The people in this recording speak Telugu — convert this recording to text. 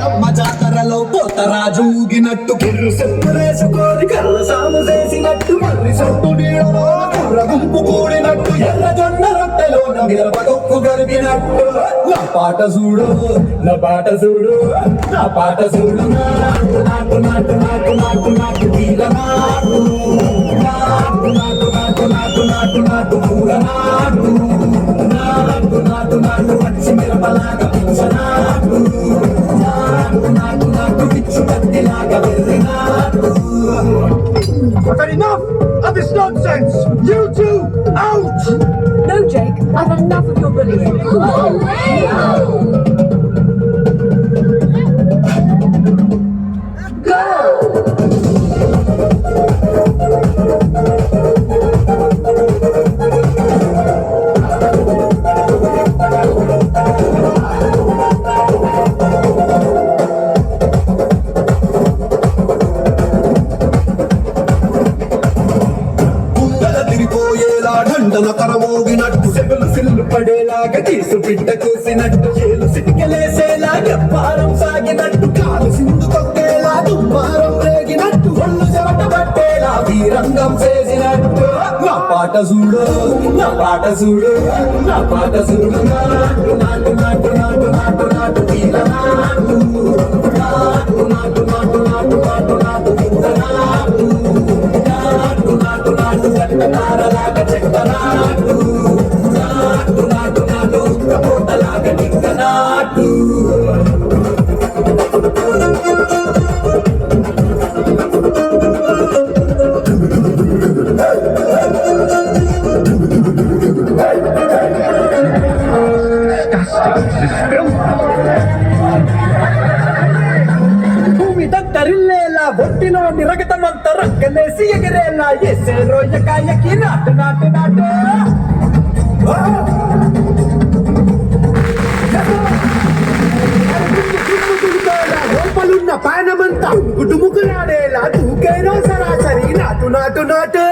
అమ్మ జాతరలో పోతరాజు ఊగినట్టు కిర్రు చెప్పులేసుకొని కర్ర సాము చేసినట్టు మర్రి చెట్టు నీడలో కుర్ర గుంపు కూడినట్టు ఎర్ర జొన్న రొట్టెలోన మిరపకొక్కు గరిపినట్టు నా పాట చూడు నా పాట చూడు నా పాట చూడు నాటు నాటు నాటు నాటు నాటు నాటు తీల నాటు నాటు నాటు నాటు నాటు నాటు నాటు పూల నాటు నాటు నాటు నాటు పచ్చి మిరపలాగా పిచ్చనాటు నాటు నాటు నాటు పిచ్చు కత్తిలాగా వెర్రి నాటు. I've had enough of this nonsense! You two, out! No, Jake, I've had enough of your bullying. దండన కరమోగినట్టు సెగలు సిల్లు పడేలాగా తీసు బిడ్డ కూసినట్టు చేలు సిటికలేసేలా ఎప్పారం సాగినట్టు కాలు సింధు తొక్కేలా దుమ్మారం రేగినట్టు ఒళ్ళు చెమట పట్టేలా వీరంగం చేసినట్టు నా పాట చూడు నా పాట చూడు నా పాట చూడు నాటు నాటు నాటు నాటు నాటు నాటు తీల నాటు నాటు నాటు నాటు నాటు నాటు నాటు తీల నాటు నాటు నాటు నాటు చెక్కలాగా చెక్కనాటు నాటు నాటు నాటు కపోటలాగా నిక్కనాటు. భూమి దత్తరిల్లేలా ఒట్టిలో నిరగతమంత రక్కలేసి ఎగిరేలా ఎసే రోజకాయకి నాటు నాటు నాటు. లోపలున్న పానమంతా గుటుముకులాడేలా దూకేనో సరాసరి నాటు నాటు నాటు.